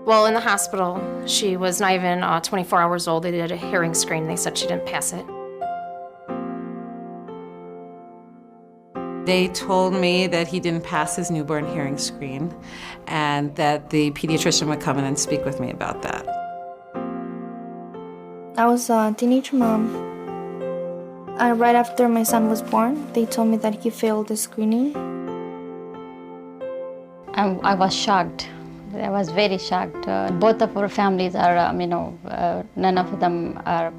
Well, in the hospital, she was not even 24 hours old. They did a hearing screen. They said she didn't pass it. They told me that he didn't pass his newborn hearing screen and that the pediatrician would come in and speak with me about that. I was a teenage mom. Right after my son was born, they told me that he failed the screening. I was shocked. I was very shocked. Both of our families are, none of them are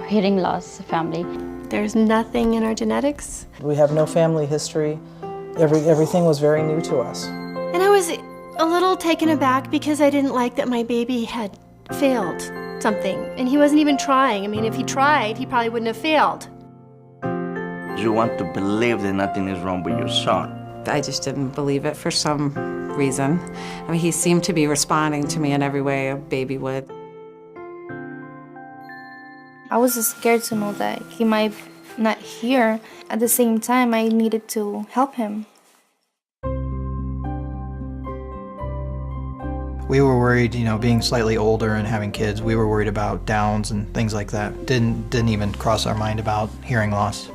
hearing loss family. There's nothing in our genetics. We have no family history. Everything was very new to us. And I was a little taken aback because I didn't like that my baby had failed something. And he wasn't even trying. I mean, if he tried, he probably wouldn't have failed. You want to believe that nothing is wrong with your son. I just didn't believe it for some reason. I mean, he seemed to be responding to me in every way a baby would. I was scared to know that he might not hear. At the same time, I needed to help him. We were worried, being slightly older and having kids, we were worried about Downs and things like that. Didn't even cross our mind about hearing loss.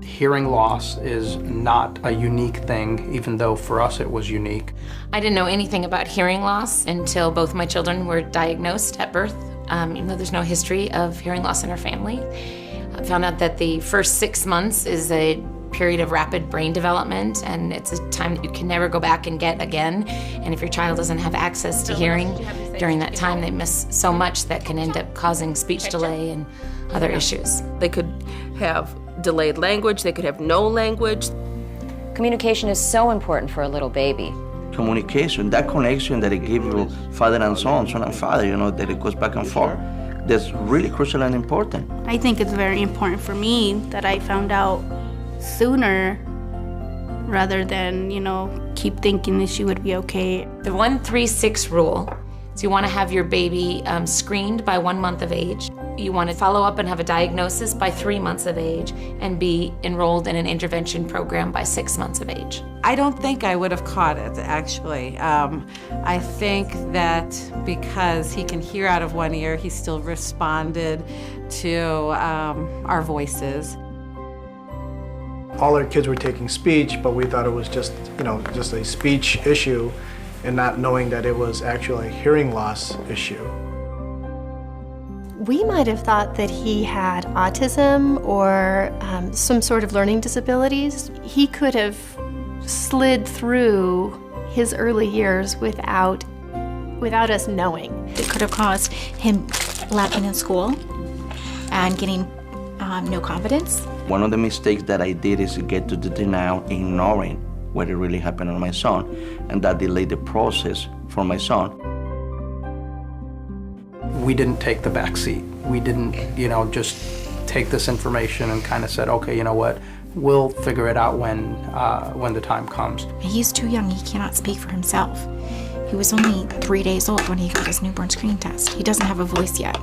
Hearing loss is not a unique thing, even though for us it was unique. I didn't know anything about hearing loss until both my children were diagnosed at birth. Even though there's no history of hearing loss in our family. I found out that the first 6 months is a period of rapid brain development, and it's a time that you can never go back and get again. And if your child doesn't have access to hearing during that time, they miss so much that can end up causing speech delay and other issues. They could have delayed language, they could have no language. Communication is so important for a little baby. Communication, that connection that it gives you father and son and father, that it goes back and forth, that's really crucial and important. I think it's very important for me that I found out sooner rather than, keep thinking that she would be okay. The 1-3-6 rule is you want to have your baby screened by 1 month of age. You want to follow up and have a diagnosis by 3 months of age and be enrolled in an intervention program by 6 months of age. I don't think I would have caught it, actually. I think that because he can hear out of one ear, he still responded to our voices. All our kids were taking speech, but we thought it was just a speech issue and not knowing that it was actually a hearing loss issue. We might have thought that he had autism or some sort of learning disabilities. He could have slid through his early years without us knowing. It could have caused him lacking in school and getting no confidence. One of the mistakes that I did is get to the denial, ignoring what really happened to my son, and that delayed the process for my son. We didn't take the back seat. We didn't, just take this information and kind of said, okay, you know what, we'll figure it out when the time comes. He's too young, he cannot speak for himself. He was only 3 days old when he got his newborn screening test. He doesn't have a voice yet,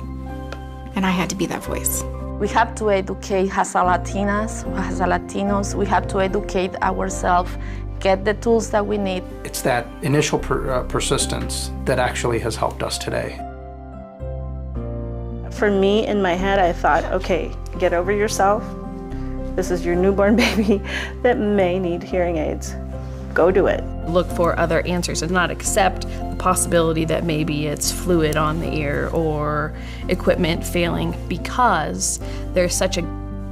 and I had to be that voice. We have to educate as a Latinas, as a Latinos, we have to educate ourselves, get the tools that we need. It's that initial persistence that actually has helped us today. For me, in my head, I thought, okay, get over yourself. This is your newborn baby that may need hearing aids. Go do it. Look for other answers and not accept the possibility that maybe it's fluid on the ear or equipment failing, because there's such a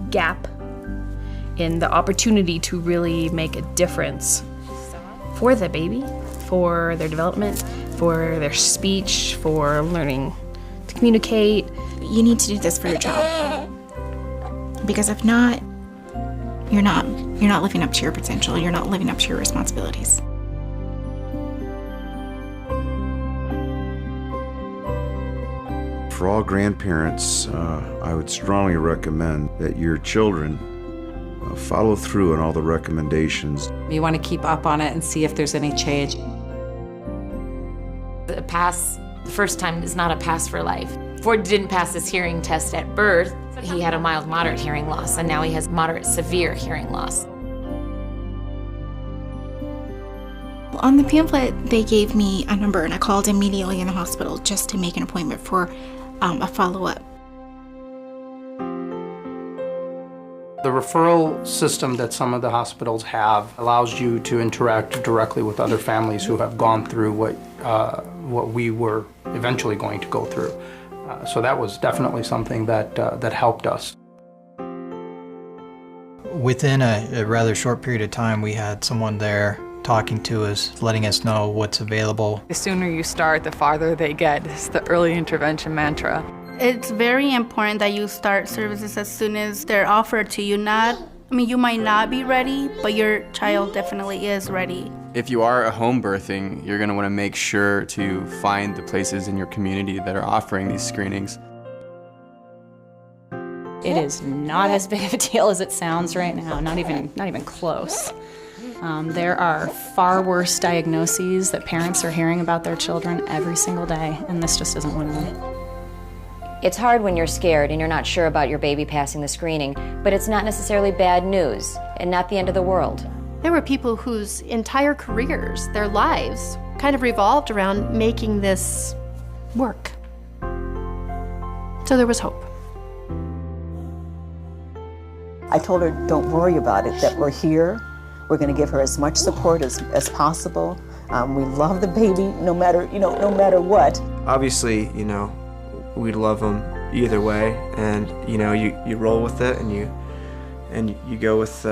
gap in the opportunity to really make a difference for the baby, for their development, for their speech, for learning to communicate. You need to do this for your child, because if not, you're not living up to your potential. You're not living up to your responsibilities. For all grandparents, I would strongly recommend that your children follow through on all the recommendations. You want to keep up on it and see if there's any change. The pass the first time is not a pass for life. Ford didn't pass his hearing test at birth. He had a mild moderate hearing loss, and now he has moderate severe hearing loss. On the pamphlet, they gave me a number, and I called immediately in the hospital just to make an appointment for a follow-up. The referral system that some of the hospitals have allows you to interact directly with other families who have gone through what we were eventually going to go through. So that was definitely something that helped us. Within a rather short period of time, we had someone there talking to us, letting us know what's available. The sooner you start, the farther they get. It's the early intervention mantra. It's very important that you start services as soon as they're offered to you. You might not be ready, but your child definitely is ready. If you are a home birthing, you're going to want to make sure to find the places in your community that are offering these screenings. It is not as big of a deal as it sounds right now, not even close. There are far worse diagnoses that parents are hearing about their children every single day, and this just isn't one of them. It's hard when you're scared and you're not sure about your baby passing the screening, but it's not necessarily bad news and not the end of the world. There were people whose entire careers, their lives, kind of revolved around making this work. So there was hope. I told her, don't worry about it, that we're here. We're going to give her as much support as possible. We love the baby no matter what. Obviously, we'd love them either way, and you roll with it, and you go with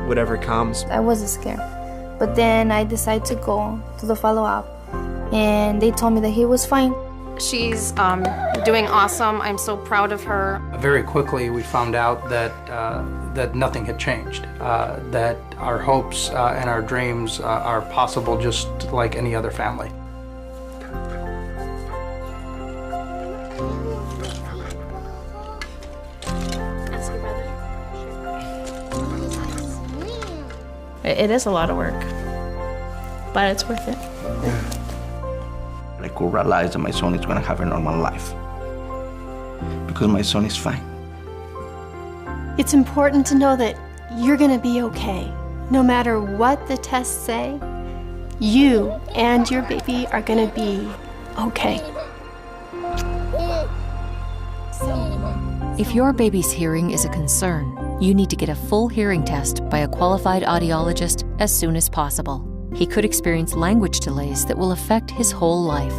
whatever comes. I was scared, but then I decided to go to the follow-up, and they told me that he was fine. She's doing awesome. I'm so proud of her. Very quickly, we found out that nothing had changed, that our hopes and our dreams are possible just like any other family. It is a lot of work, but it's worth it. I could realize that my son is going to have a normal life because my son is fine. It's important to know that you're going to be okay. No matter what the tests say, you and your baby are going to be okay. If your baby's hearing is a concern, you need to get a full hearing test by a qualified audiologist as soon as possible. He could experience language delays that will affect his whole life.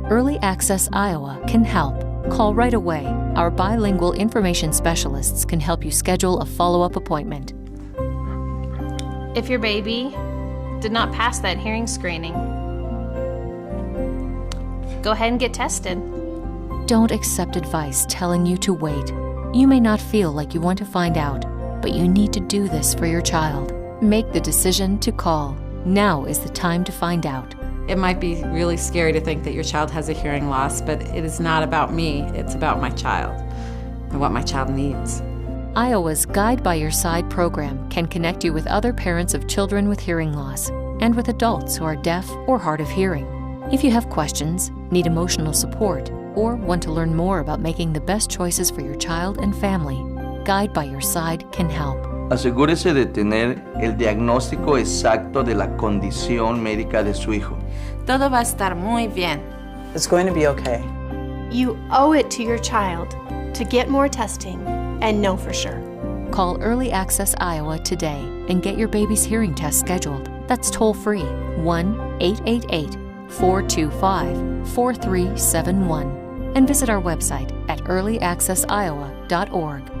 Early Access Iowa can help. Call right away. Our bilingual information specialists can help you schedule a follow-up appointment. If your baby did not pass that hearing screening, go ahead and get tested. Don't accept advice telling you to wait. You may not feel like you want to find out, but you need to do this for your child. Make the decision to call. Now is the time to find out. It might be really scary to think that your child has a hearing loss, but it is not about me. It's about my child and what my child needs. Iowa's Guide by Your Side program can connect you with other parents of children with hearing loss and with adults who are deaf or hard of hearing. If you have questions, need emotional support, or want to learn more about making the best choices for your child and family, Guide by Your Side can help. Asegúrese de tener el diagnóstico exacto de la condición médica de su hijo. Todo va a estar muy bien. It's going to be okay. You owe it to your child to get more testing and know for sure. Call Early Access Iowa today and get your baby's hearing test scheduled. That's toll-free, 1-888-425-4371. And visit our website at earlyaccessiowa.org.